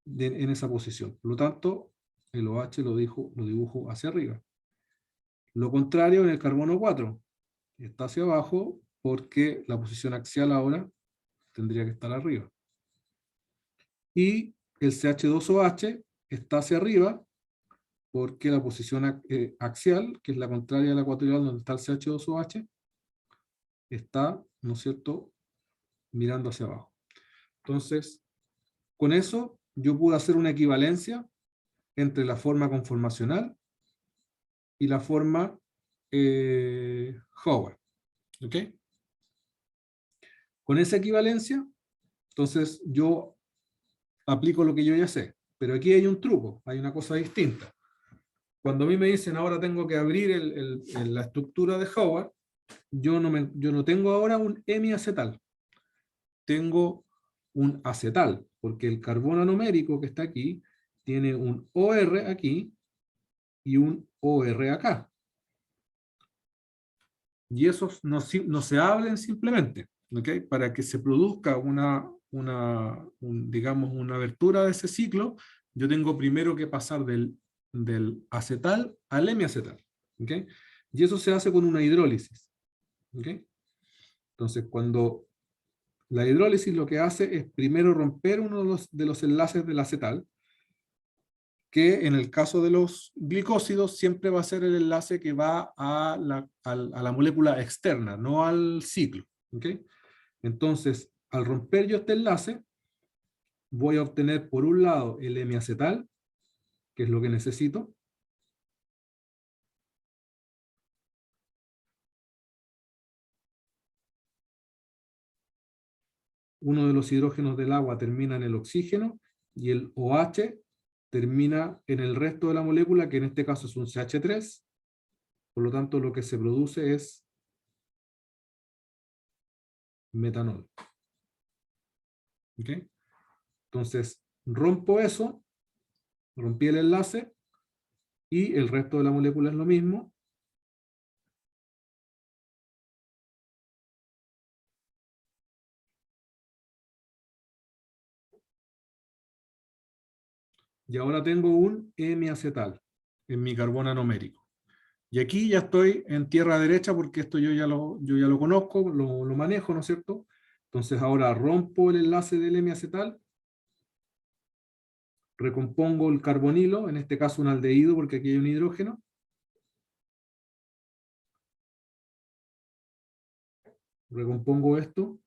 en esa posición. Por lo tanto, el OH lo dibujo hacia arriba. Lo contrario en el carbono 4, está hacia abajo porque la posición axial ahora tendría que estar arriba. Y el CH2OH está hacia arriba porque la posición axial, que es la contraria a la ecuatorial donde está el CH2OH, está, ¿no es cierto?, mirando hacia abajo. Entonces, con eso yo pude hacer una equivalencia entre la forma conformacional y la forma Howard. ¿Ok? Con esa equivalencia, entonces yo aplico lo que yo ya sé. Pero aquí hay un truco, hay una cosa distinta. Cuando a mí me dicen ahora tengo que abrir la estructura de Howard, yo no tengo ahora un hemiacetal, tengo un acetal, porque el carbono anomérico que está aquí tiene un OR aquí y un OR acá. Y esos no se hablen simplemente, ¿okay? Para que se produzca digamos, una abertura de ese ciclo, yo tengo primero que pasar del acetal al hemiacetal, ¿okay? Y eso se hace con una hidrólisis, ¿okay? Entonces, cuando la hidrólisis lo que hace es primero romper uno de los enlaces del acetal, que en el caso de los glicósidos siempre va a ser el enlace que va a la molécula externa, no al ciclo. ¿Okay? Entonces, al romper yo este enlace, voy a obtener por un lado el hemiacetal, que es lo que necesito. Uno de los hidrógenos del agua termina en el oxígeno y el OH termina en el resto de la molécula, que en este caso es un CH3. Por lo tanto, lo que se produce es metanol. ¿Okay? Entonces, rompo eso, rompí el enlace, y el resto de la molécula es lo mismo. Y ahora tengo un hemiacetal en mi carbono anomérico. Y aquí ya estoy en tierra derecha porque esto yo ya lo conozco, lo manejo, ¿no es cierto? Entonces ahora rompo el enlace del hemiacetal, recompongo el carbonilo, en este caso un aldehído porque aquí hay un hidrógeno. Recompongo esto.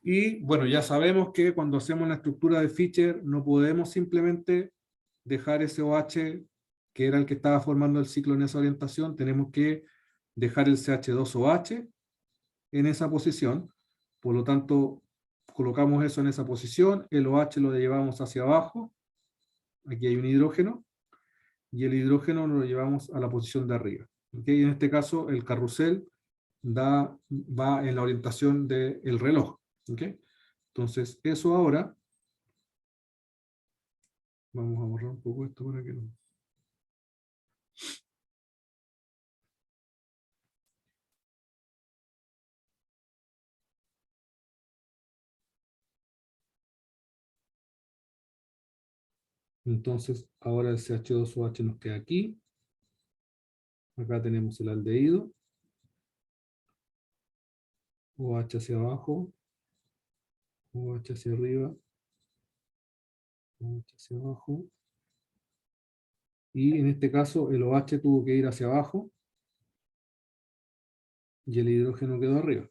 Y bueno, ya sabemos que cuando hacemos la estructura de Fischer no podemos simplemente dejar ese OH, que era el que estaba formando el ciclo en esa orientación, tenemos que dejar el CH2OH en esa posición. Por lo tanto, colocamos eso en esa posición, el OH lo llevamos hacia abajo, aquí hay un hidrógeno, y el hidrógeno lo llevamos a la posición de arriba. ¿Okay? En este caso, el carrusel va en la orientación del reloj. ¿Okay? Entonces, eso ahora, vamos a borrar un poco esto para que no... Entonces, ahora el CH2OH nos queda aquí. Acá tenemos el aldehído. OH hacia abajo. OH hacia arriba. OH hacia abajo. Y en este caso el OH tuvo que ir hacia abajo. Y el hidrógeno quedó arriba.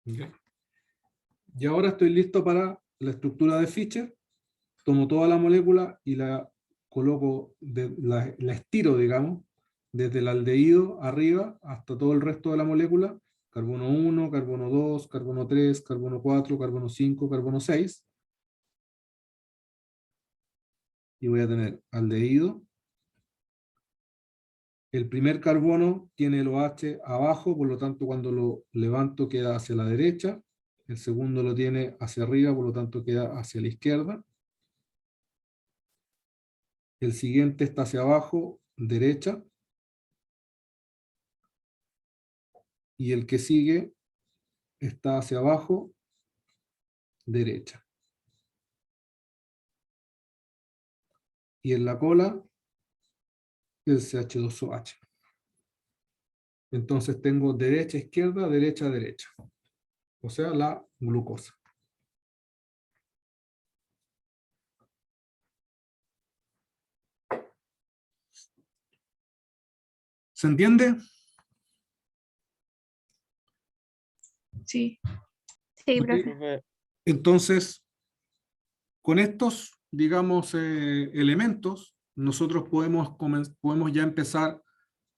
¿Okay? Y ahora estoy listo para la estructura de Fischer. Tomo toda la molécula y la coloco, la estiro, digamos, desde el aldehído arriba hasta todo el resto de la molécula, carbono 1, carbono 2, carbono 3, carbono 4, carbono 5, carbono 6, y voy a tener aldehído. El primer carbono tiene el OH abajo, por lo tanto cuando lo levanto queda hacia la derecha, el segundo lo tiene hacia arriba, por lo tanto queda hacia la izquierda. El siguiente está hacia abajo, derecha. Y el que sigue está hacia abajo, derecha. Y en la cola, el CH2OH. Entonces tengo derecha, izquierda, derecha, derecha. O sea, la glucosa. ¿Se entiende? Sí. Sí, Ok. profe. Entonces, con estos, digamos, elementos, nosotros podemos ya empezar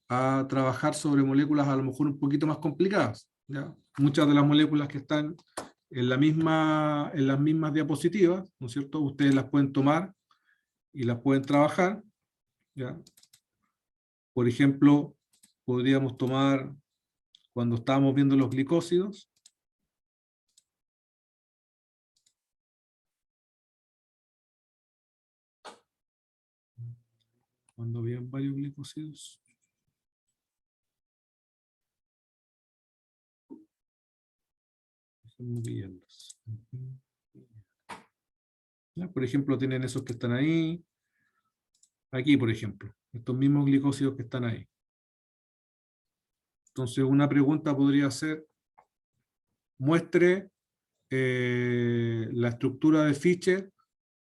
a trabajar sobre moléculas a lo mejor un poquito más complicadas. ¿Ya? Muchas de las moléculas que están en las mismas diapositivas, ¿no es cierto? Ustedes las pueden tomar y las pueden trabajar. ¿Ya? Por ejemplo, podríamos tomar, cuando estábamos viendo los glicósidos, cuando habían varios glicósidos, ¿ya? Por ejemplo, tienen esos que están ahí, aquí por ejemplo, estos mismos glicósidos que están ahí. Entonces una pregunta podría ser, muestre la estructura de Fischer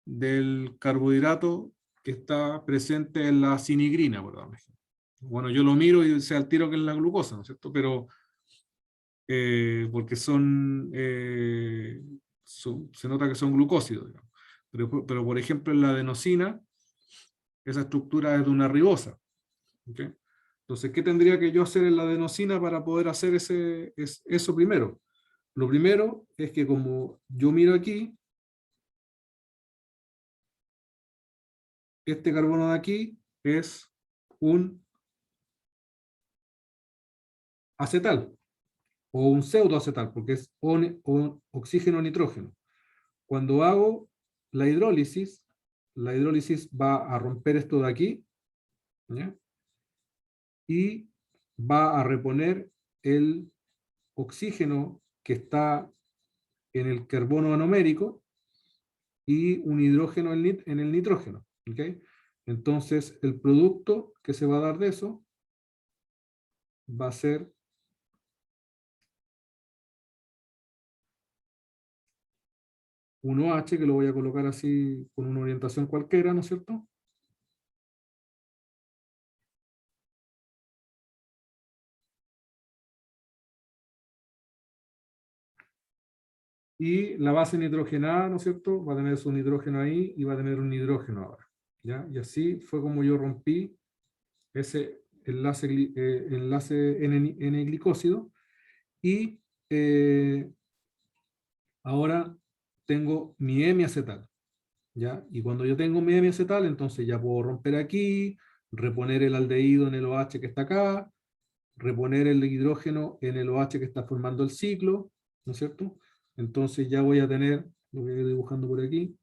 del carbohidrato que está presente en la sinigrina, por ejemplo. Bueno, yo lo miro y sé al tiro que es la glucosa, ¿no es cierto? Pero porque se nota que son glucósidos, digamos. Pero por ejemplo en la adenosina, esa estructura es de una ribosa. ¿Okay? Entonces, ¿qué tendría que yo hacer en la adenosina para poder hacer eso primero? Lo primero es que como yo miro aquí, este carbono de aquí es un acetal o un pseudoacetal, porque es oxígeno-nitrógeno. Cuando hago la hidrólisis va a romper esto de aquí, ¿ya? Y va a reponer el oxígeno que está en el carbono anomérico y un hidrógeno en el nitrógeno. ¿Okay? Entonces, el producto que se va a dar de eso va a ser un OH, que lo voy a colocar así con una orientación cualquiera, ¿no es cierto? Y la base nitrogenada, ¿no es cierto? Va a tener su nitrógeno ahí y va a tener un hidrógeno ahora. ¿Ya? Y así fue como yo rompí ese enlace N-glicósido. Y ahora tengo mi hemiacetal. ¿Ya? Y cuando yo tengo mi hemiacetal, entonces ya puedo romper aquí, reponer el aldehído en el OH que está acá, reponer el hidrógeno en el OH que está formando el ciclo, ¿no es cierto? Entonces ya voy a tener, lo voy a ir dibujando por aquí.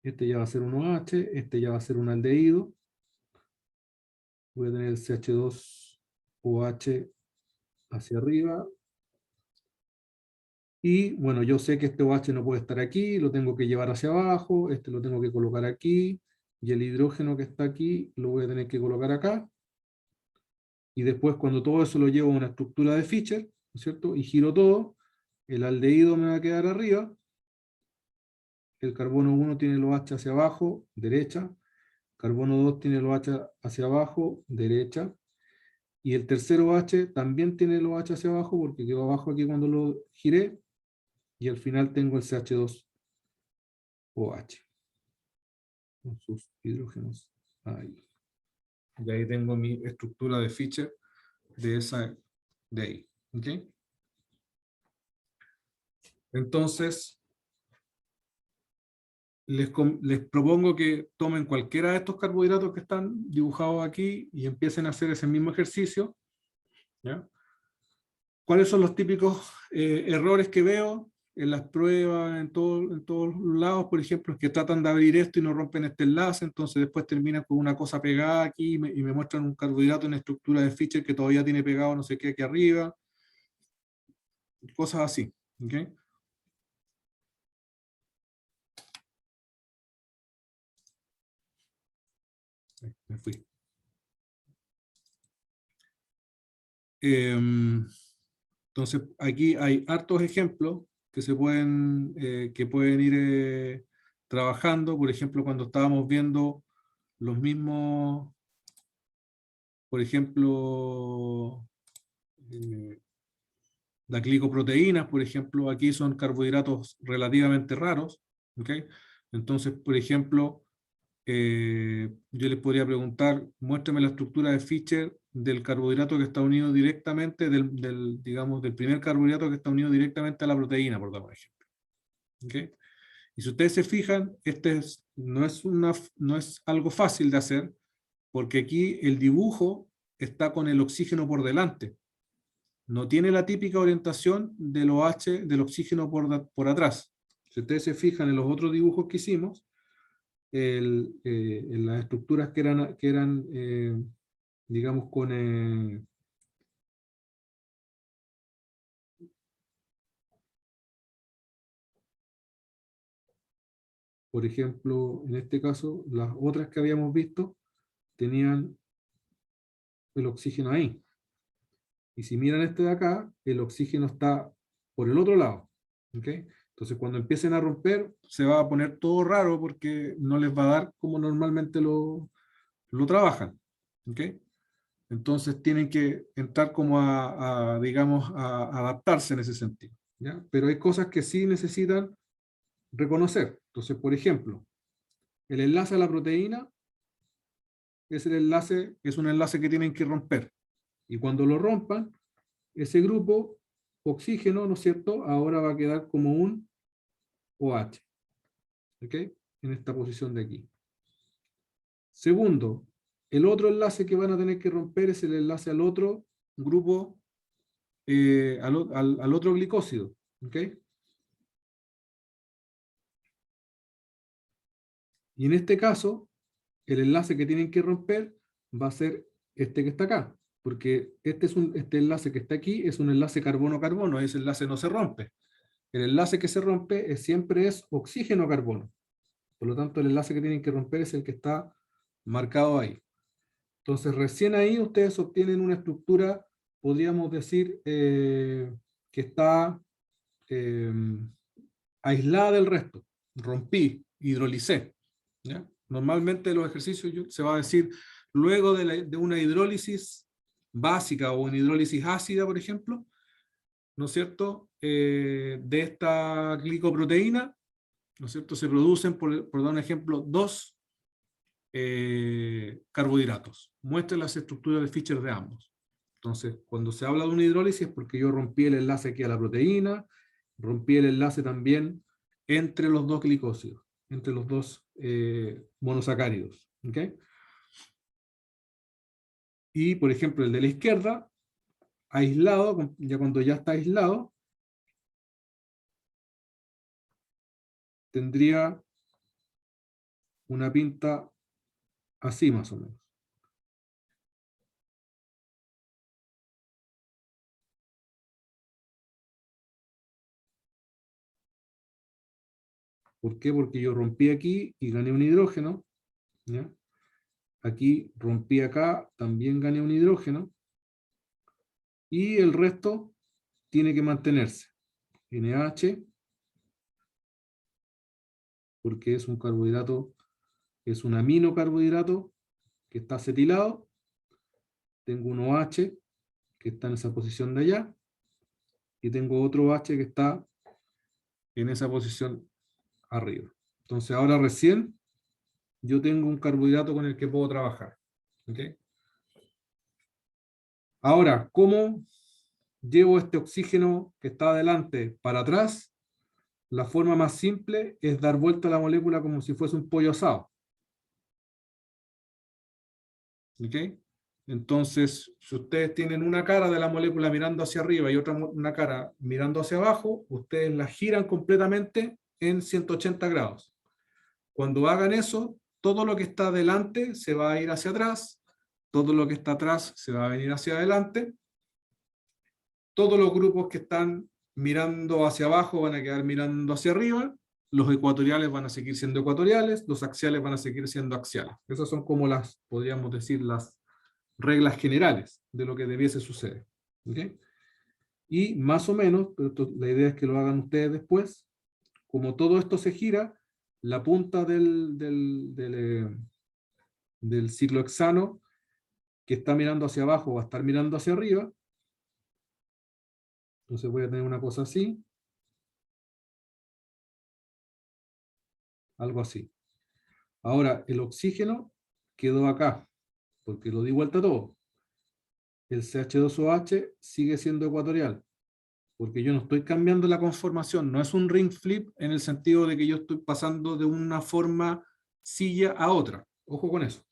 Este ya va a ser un OH, este ya va a ser un aldehído. Voy a tener el CH2OH hacia arriba. Y bueno, yo sé que este OH no puede estar aquí, lo tengo que llevar hacia abajo, este lo tengo que colocar aquí, y el hidrógeno que está aquí lo voy a tener que colocar acá. Y después cuando todo eso lo llevo a una estructura de Fischer, ¿no es cierto? Y giro todo, el aldehído me va a quedar arriba, el carbono 1 tiene el OH hacia abajo, derecha, carbono 2 tiene el OH hacia abajo, derecha, y el tercer OH también tiene el OH hacia abajo porque quedó abajo aquí cuando lo giré, y al final tengo el CH2OH con sus hidrógenos ahí. Y ahí tengo mi estructura de Fischer de ahí. ¿Okay? Entonces, les propongo que tomen cualquiera de estos carbohidratos que están dibujados aquí y empiecen a hacer ese mismo ejercicio. ¿Ya? ¿Cuáles son los típicos errores que veo en las pruebas, en todos lados? Por ejemplo, es que tratan de abrir esto y no rompen este enlace, entonces después terminan con una cosa pegada aquí y me muestran un carbohidrato en estructura de Fischer que todavía tiene pegado no sé qué aquí arriba. Cosas así. ¿Okay? Me fui. Entonces, aquí hay hartos ejemplos que pueden ir trabajando. Por ejemplo, cuando estábamos viendo los mismos, por ejemplo, las glicoproteínas, por ejemplo, aquí son carbohidratos relativamente raros. ¿Okay? Entonces, por ejemplo, yo les podría preguntar, muéstrame la estructura de Fischer del carbohidrato que está unido directamente, digamos, del primer carbohidrato que está unido directamente a la proteína, por dar un ejemplo. ¿Okay? Y si ustedes se fijan, no es algo fácil de hacer, porque aquí el dibujo está con el oxígeno por delante. No tiene la típica orientación del OH, del oxígeno por atrás. Si ustedes se fijan en los otros dibujos que hicimos, en las estructuras que eran digamos, por ejemplo, en este caso, las otras que habíamos visto tenían el oxígeno ahí. Y si miran este de acá, el oxígeno está por el otro lado. ¿Okay? Entonces, cuando empiecen a romper, se va a poner todo raro porque no les va a dar como normalmente lo trabajan. ¿Okay? Entonces, tienen que entrar como digamos, a adaptarse en ese sentido. ¿ya? Pero hay cosas que sí necesitan reconocer. Entonces, por ejemplo, el enlace a la proteína es un enlace que tienen que romper. Y cuando lo rompan, ese grupo oxígeno, ¿no es cierto?, ahora va a quedar como un OH. ¿Ok? En esta posición de aquí. Segundo, el otro enlace que van a tener que romper es el enlace al otro grupo, al otro glicósido. ¿Ok? Y en este caso, el enlace que tienen que romper va a ser este que está acá, porque este enlace que está aquí es un enlace carbono-carbono, ese enlace no se rompe. El enlace que se rompe siempre es oxígeno-carbono. Por lo tanto, el enlace que tienen que romper es el que está marcado ahí. Entonces, recién ahí ustedes obtienen una estructura, podríamos decir, que está eh, aislada del resto. Rompí, hidrolicé. ¿Ya? Normalmente los ejercicios se va a decir, luego de una hidrólisis básica o una hidrólisis ácida, por ejemplo, ¿no es cierto?, de esta glicoproteína, ¿no es cierto?, se producen, por dar un ejemplo, dos carbohidratos. Muestren las estructuras de Fischer de ambos. Entonces, cuando se habla de una hidrólisis es porque yo rompí el enlace aquí a la proteína, rompí el enlace también entre los dos glicósidos, entre los dos monosacáridos. ¿Okay? Y, por ejemplo, el de la izquierda, aislado, ya cuando ya está aislado, tendría una pinta así más o menos. ¿Por qué? Porque yo rompí aquí y gané un hidrógeno, ¿ya? Aquí rompí acá, también gané un hidrógeno, y el resto tiene que mantenerse. NH, porque es un carbohidrato, es un aminocarbohidrato que está acetilado. Tengo un OH que está en esa posición de allá, y tengo otro OH que está en esa posición arriba. Entonces ahora recién yo tengo un carbohidrato con el que puedo trabajar. ¿Okay? Ahora, ¿cómo llevo este oxígeno que está adelante para atrás? La forma más simple es dar vuelta a la molécula como si fuese un pollo asado. ¿Ok? Entonces, si ustedes tienen una cara de la molécula mirando hacia arriba y una cara mirando hacia abajo, ustedes la giran completamente en 180 grados. Cuando hagan eso, todo lo que está adelante se va a ir hacia atrás, todo lo que está atrás se va a venir hacia adelante, todos los grupos que están mirando hacia abajo van a quedar mirando hacia arriba, los ecuatoriales van a seguir siendo ecuatoriales, los axiales van a seguir siendo axiales. Esas son como podríamos decir, las reglas generales de lo que debiese suceder. ¿Okay? Y más o menos, pero la idea es que lo hagan ustedes después, como todo esto se gira, la punta del ciclohexano que está mirando hacia abajo va a estar mirando hacia arriba. Entonces voy a tener una cosa así, algo así. Ahora, el oxígeno quedó acá, porque lo di vuelta todo. El CH2OH sigue siendo ecuatorial, porque yo no estoy cambiando la conformación, no es un ring flip en el sentido de que yo estoy pasando de una forma silla a otra. Ojo con eso.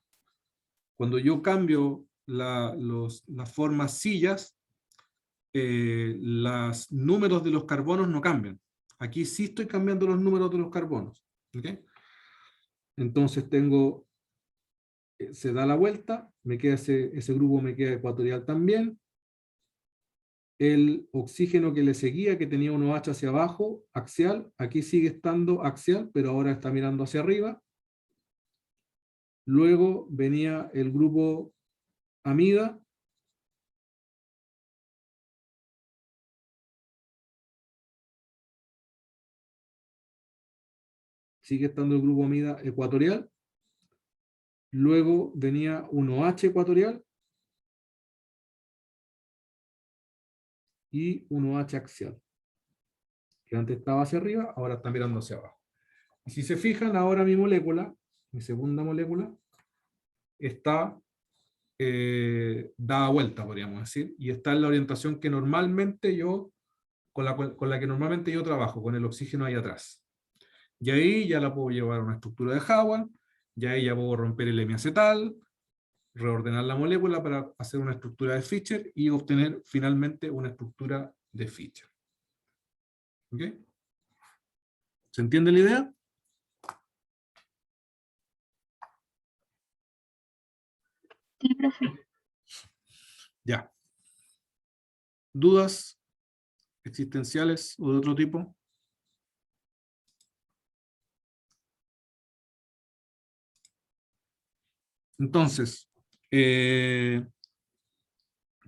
Cuando yo cambio las formas sillas, los números de los carbonos no cambian. Aquí sí estoy cambiando los números de los carbonos. ¿Okay? Entonces se da la vuelta, me queda ese grupo me queda ecuatorial también. El oxígeno que le seguía, que tenía un OH hacia abajo, axial, aquí sigue estando axial, pero ahora está mirando hacia arriba. Luego venía el grupo amida, sigue estando el grupo amida ecuatorial. Luego venía un OH ecuatorial y un OH axial. que antes estaba hacia arriba, ahora está mirando hacia abajo. Y si se fijan, ahora mi molécula, mi segunda molécula, está dada vuelta, podríamos decir, y está en la orientación que normalmente yo, con la que normalmente yo trabajo, con el oxígeno ahí atrás. Y ahí ya la puedo llevar a una estructura de Hawan, y ahí ya puedo romper el hemiacetal, reordenar la molécula para hacer una estructura de Fischer y obtener finalmente una estructura de Fischer. ¿Ok? ¿Se entiende la idea? Sí, profe. Ya. ¿Dudas existenciales o de otro tipo? Entonces,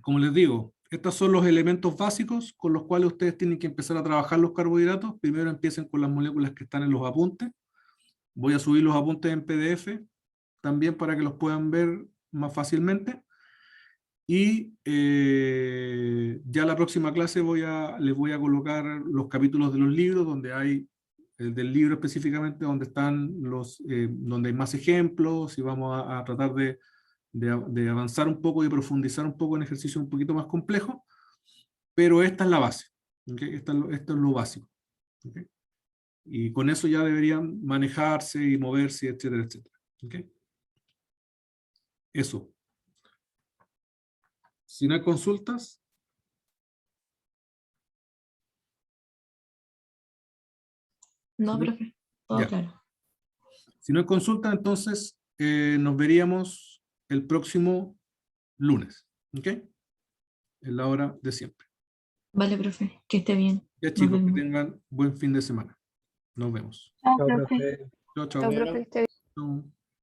como les digo, estos son los elementos básicos con los cuales ustedes tienen que empezar a trabajar los carbohidratos. Primero empiecen con las moléculas que están en los apuntes. Voy a subir los apuntes en PDF también para que los puedan ver más fácilmente. Y ya la próxima clase les voy a colocar los capítulos de los libros, donde hay, el del libro específicamente, donde están donde hay más ejemplos, y vamos a tratar de avanzar un poco y profundizar un poco en ejercicios un poquito más complejos, pero esta es la base, ¿okay? Esto es lo básico. ¿Okay? Y con eso ya deberían manejarse y moverse, etcétera, etcétera. ¿Okay? Eso. Si no hay consultas. No, profe, todo Ya. claro. Si no hay consultas, entonces nos veríamos el próximo lunes. ¿Ok? En la hora de siempre. Vale, profe, que esté bien. Ya, Nos chicos, que vemos. tengan buen fin de semana. Nos vemos. Chao, Chao, profe. profe. Chao, chao. Chao, profe. Chao.